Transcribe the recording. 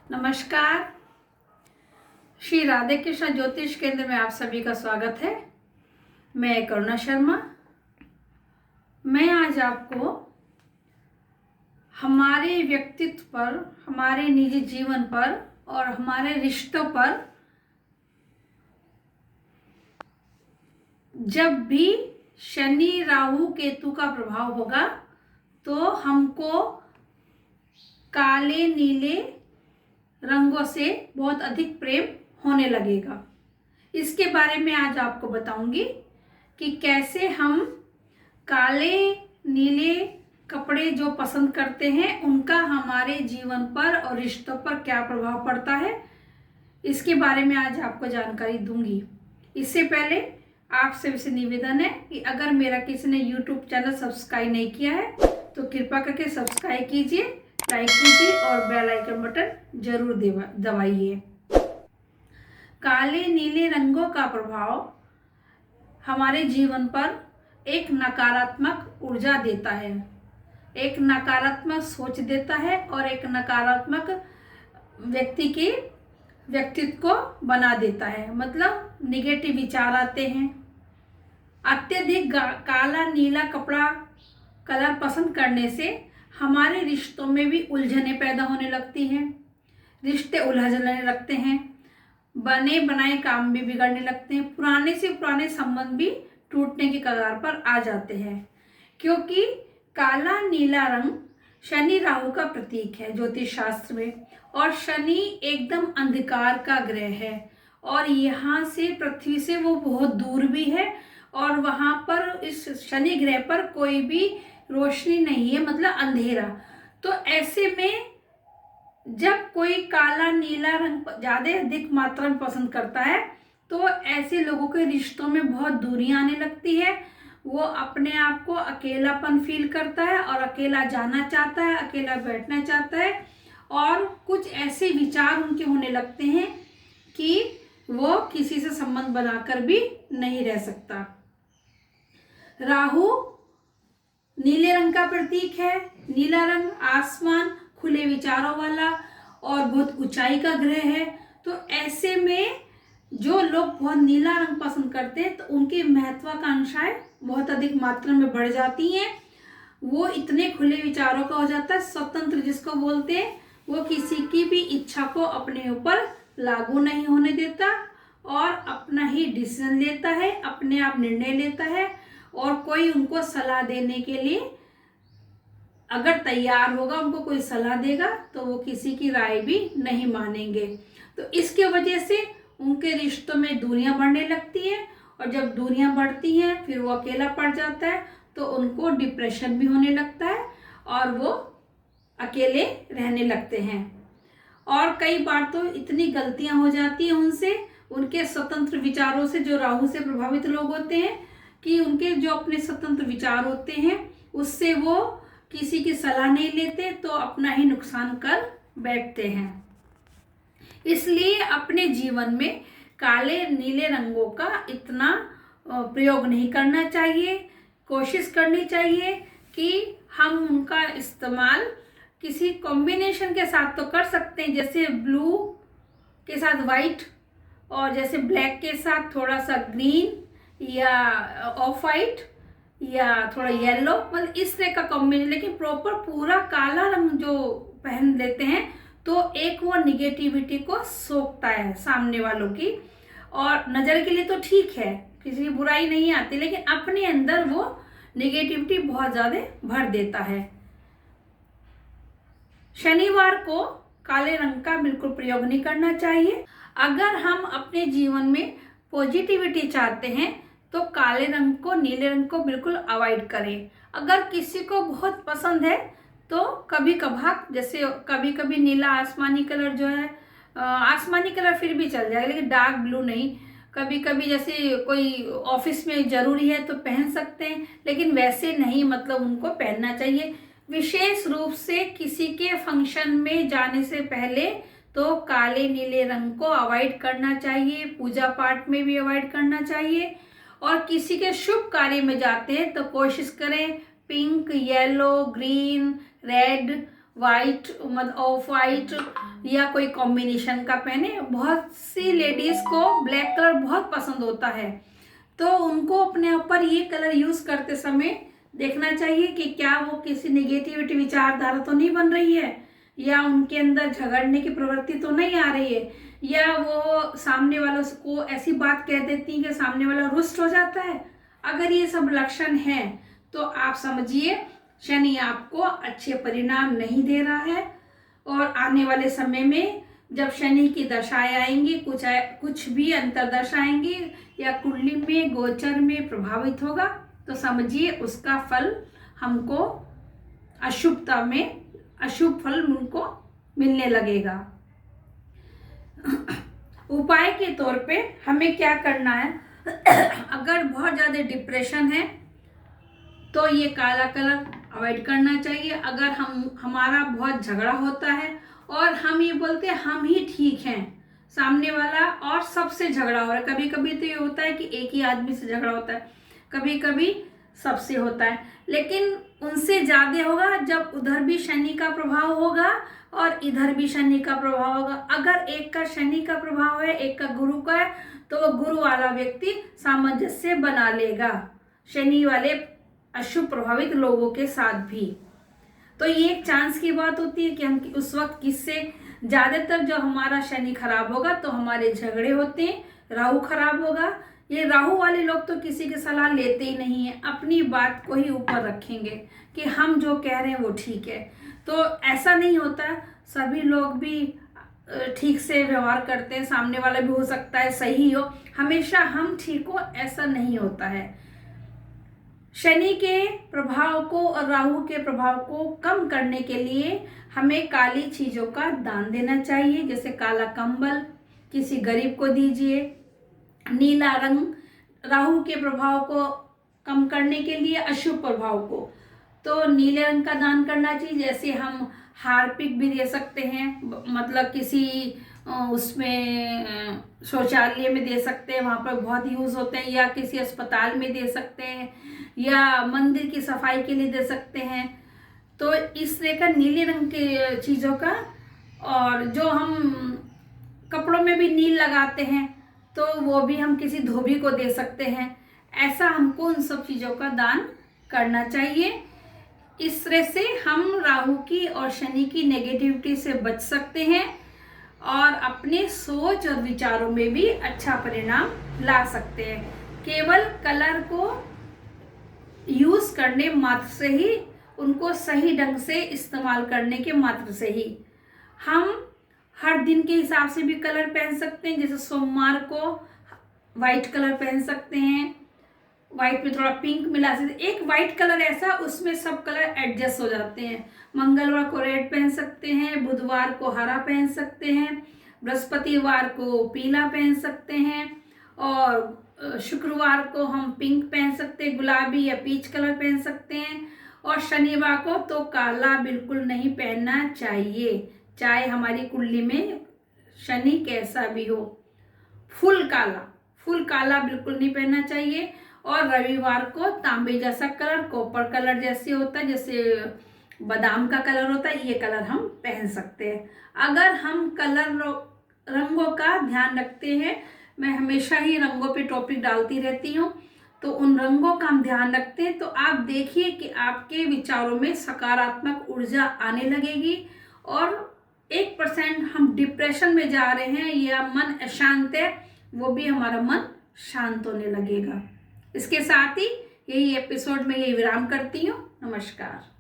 नमस्कार। श्री राधे कृष्ण ज्योतिष केंद्र में आप सभी का स्वागत है। मैं करुणा शर्मा। मैं आज आपको हमारे व्यक्तित्व पर, हमारे निजी जीवन पर और हमारे रिश्तों पर जब भी शनि राहु केतु का प्रभाव होगा तो हमको काले नीले रंगों से बहुत अधिक प्रेम होने लगेगा। इसके बारे में आज आपको बताऊंगी कि कैसे हम काले नीले कपड़े जो पसंद करते हैं उनका हमारे जीवन पर और रिश्तों पर क्या प्रभाव पड़ता है, इसके बारे में आज आपको जानकारी दूंगी। इससे पहले आप सभी से निवेदन है कि अगर मेरा किसी ने YouTube चैनल सब्सक्राइब नहीं किया है तो कृपया करके सब्सक्राइब कीजिए, लाइक कीजिए और बेल आइकन बटन जरूर दबाइए। काले नीले रंगों का प्रभाव हमारे जीवन पर एक नकारात्मक ऊर्जा देता है, एक नकारात्मक सोच देता है और एक नकारात्मक व्यक्ति के व्यक्तित्व को बना देता है। मतलब निगेटिव विचार आते हैं। अत्यधिक काला नीला कलर पसंद करने से हमारे रिश्तों में भी उलझने पैदा होने लगती हैं, रिश्ते उलझने लगते हैं, बने बनाए काम भी बिगड़ने लगते हैं, पुराने से पुराने संबंध भी टूटने की कगार पर आ जाते हैं। क्योंकि काला नीला रंग शनि राहु का प्रतीक है ज्योतिष शास्त्र में, और शनि एकदम अंधकार का ग्रह है और यहाँ से पृथ्वी से वो बहुत दूर भी है और वहाँ पर इस शनि ग्रह पर कोई भी रोशनी नहीं है, मतलब अंधेरा। तो ऐसे में जब कोई काला नीला रंग ज़्यादा अधिक मात्रा में पसंद करता है तो ऐसे लोगों के रिश्तों में बहुत दूरियां आने लगती है। वो अपने आप को अकेलापन फील करता है और अकेला जाना चाहता है, अकेला बैठना चाहता है और कुछ ऐसे विचार उनके होने लगते हैं कि वो किसी से संबंध बनाकर भी नहीं रह सकता। राहु नीले रंग का प्रतीक है। नीला रंग आसमान, खुले विचारों वाला और बहुत ऊंचाई का ग्रह है। तो ऐसे में जो लोग बहुत नीला रंग पसंद करते हैं तो उनकी महत्वाकांक्षाएं बहुत अधिक मात्रा में बढ़ जाती हैं। वो इतने खुले विचारों का हो जाता है, स्वतंत्र जिसको बोलते हैं। वो किसी की भी इच्छा को अपने ऊपर लागू नहीं होने देता और अपना ही डिसीजन लेता है, अपने आप निर्णय लेता है और कोई उनको सलाह देने के लिए अगर तैयार होगा, उनको कोई सलाह देगा तो वो किसी की राय भी नहीं मानेंगे। तो इसके वजह से उनके रिश्तों में दूरियां बढ़ने लगती हैं और जब दूरियां बढ़ती हैं फिर वो अकेला पड़ जाता है तो उनको डिप्रेशन भी होने लगता है और वो अकेले रहने लगते हैं। और कई बार तो इतनी गलतियां हो जाती हैं उनसे, उनके स्वतंत्र विचारों से, जो राहु से प्रभावित लोग होते हैं, कि उनके जो अपने स्वतंत्र विचार होते हैं उससे वो किसी की सलाह नहीं लेते तो अपना ही नुकसान कर बैठते हैं। इसलिए अपने जीवन में काले नीले रंगों का इतना प्रयोग नहीं करना चाहिए। कोशिश करनी चाहिए कि हम उनका इस्तेमाल किसी कॉम्बिनेशन के साथ तो कर सकते हैं, जैसे ब्लू के साथ वाइट और जैसे ब्लैक के साथ थोड़ा सा ग्रीन या ऑफ वाइट या थोड़ा येलो, मतलब इस तरह का कॉम्बिनेशन। लेकिन प्रॉपर पूरा काला रंग जो पहन लेते हैं तो एक वो निगेटिविटी को सोखता है सामने वालों की, और नज़र के लिए तो ठीक है, किसी की बुराई नहीं आती, लेकिन अपने अंदर वो निगेटिविटी बहुत ज़्यादा भर देता है। शनिवार को काले रंग का बिल्कुल प्रयोग नहीं करना चाहिए। अगर हम अपने जीवन में पॉजिटिविटी चाहते हैं तो काले रंग को, नीले रंग को बिल्कुल अवॉइड करें। अगर किसी को बहुत पसंद है तो कभी कभार, जैसे कभी कभी नीला आसमानी कलर जो है, आसमानी कलर फिर भी चल जाएगा लेकिन डार्क ब्लू नहीं। कभी कभी जैसे कोई ऑफिस में ज़रूरी है तो पहन सकते हैं, लेकिन वैसे नहीं, मतलब उनको पहनना चाहिए। विशेष रूप से किसी के फंक्शन में जाने से पहले तो काले नीले रंग को अवॉइड करना चाहिए। पूजा पाठ में भी अवॉइड करना चाहिए। और किसी के शुभ कार्य में जाते हैं तो कोशिश करें pink, yellow, green, red white मतलब ऑफ वाइट या कोई कॉम्बिनेशन का पहने। बहुत सी लेडीज़ को ब्लैक कलर बहुत पसंद होता है, तो उनको अपने ऊपर ये कलर यूज़ करते समय देखना चाहिए कि क्या वो किसी नेगेटिविटी विचारधारा तो नहीं बन रही है, या उनके अंदर झगड़ने की प्रवृत्ति तो नहीं आ रही है, या वो सामने वालों को ऐसी बात कह देती हैं कि सामने वाला रुष्ट हो जाता है। अगर ये सब लक्षण हैं तो आप समझिए शनि आपको अच्छे परिणाम नहीं दे रहा है, और आने वाले समय में जब शनि की दशाएं आएंगी, कुछ भी अंतरदशा आएंगी या कुंडली में गोचर में प्रभावित होगा, तो समझिए उसका फल हमको अशुभता में अशुभ फल उनको मिलने लगेगा। उपाय के तौर पे हमें क्या करना है, अगर बहुत ज़्यादा डिप्रेशन है तो ये काला कलर अवॉइड करना चाहिए। अगर हमारा बहुत झगड़ा होता है और हम ये बोलते हैं हम ही ठीक हैं, सामने वाला और सबसे झगड़ा हो रहा है, कभी कभी तो ये होता है कि एक ही आदमी से झगड़ा होता है, कभी कभी सबसे होता है, लेकिन उनसे ज़्यादा होगा जब उधर भी शनि का प्रभाव होगा और इधर भी शनि का प्रभाव होगा। अगर एक का शनि का प्रभाव है, एक का गुरु का है, तो वो गुरु वाला व्यक्ति सामंजस्य बना लेगा शनि वाले अशुभ प्रभावित लोगों के साथ भी। तो ये एक चांस की बात होती है कि हम उस वक्त किससे, ज़्यादातर जो हमारा शनि खराब होगा तो हमारे झगड़े होते हैं, राहु खराब होगा। ये राहु वाले लोग तो किसी की सलाह लेते ही नहीं है, अपनी बात को ही ऊपर रखेंगे कि हम जो कह रहे हैं वो ठीक है। तो ऐसा नहीं होता, सभी लोग भी ठीक से व्यवहार करते हैं, सामने वाला भी हो सकता है सही हो, हमेशा हम ठीक हो ऐसा नहीं होता है। शनि के प्रभाव को और राहु के प्रभाव को कम करने के लिए हमें काली चीज़ों का दान देना चाहिए, जैसे काला कंबल किसी गरीब को दीजिए। नीला रंग राहु के प्रभाव को कम करने के लिए, अशुभ प्रभाव को, तो नीले रंग का दान करना चाहिए। जैसे हम हार्पिक भी दे सकते हैं, मतलब किसी उसमें शौचालय में दे सकते हैं, वहाँ पर बहुत यूज़ होते हैं, या किसी अस्पताल में दे सकते हैं, या मंदिर की सफाई के लिए दे सकते हैं। तो इस तरह का नीले रंग के चीज़ों का, और जो हम कपड़ों में भी नील लगाते हैं तो वो भी हम किसी धोबी को दे सकते हैं। ऐसा हमको उन सब चीज़ों का दान करना चाहिए। इस तरह से हम राहु की और शनि की नेगेटिविटी से बच सकते हैं और अपने सोच और विचारों में भी अच्छा परिणाम ला सकते हैं। केवल कलर को यूज़ करने मात्र से ही, उनको सही ढंग से इस्तेमाल करने के मात्र से ही हम हर दिन के हिसाब से भी कलर पहन सकते हैं। जैसे सोमवार को वाइट कलर पहन सकते हैं, वाइट में थोड़ा पिंक मिला सकते, एक वाइट कलर ऐसा उसमें सब कलर एडजस्ट हो जाते हैं। मंगलवार को रेड पहन सकते हैं, बुधवार को हरा पहन सकते हैं, बृहस्पतिवार को पीला पहन सकते हैं, और शुक्रवार को हम पिंक पहन सकते हैं, गुलाबी या पीच कलर पहन सकते हैं, और शनिवार को तो काला बिल्कुल नहीं पहनना चाहिए, चाहे हमारी कुंडली में शनि कैसा भी हो। फुल काला बिल्कुल नहीं पहनना चाहिए। और रविवार को तांबे जैसा कलर, कॉपर कलर जैसे होता है, जैसे बादाम का कलर होता है, ये कलर हम पहन सकते हैं। अगर हम रंगों का ध्यान रखते हैं, मैं हमेशा ही रंगों पे टॉपिक डालती रहती हूँ, तो उन रंगों का हम ध्यान रखते हैं तो आप देखिए कि आपके विचारों में सकारात्मक ऊर्जा आने लगेगी, और 1% हम डिप्रेशन में जा रहे हैं या मन अशांत है, वो भी हमारा मन शांत होने लगेगा। इसके साथ ही यही एपिसोड में यही विराम करती हूँ। नमस्कार।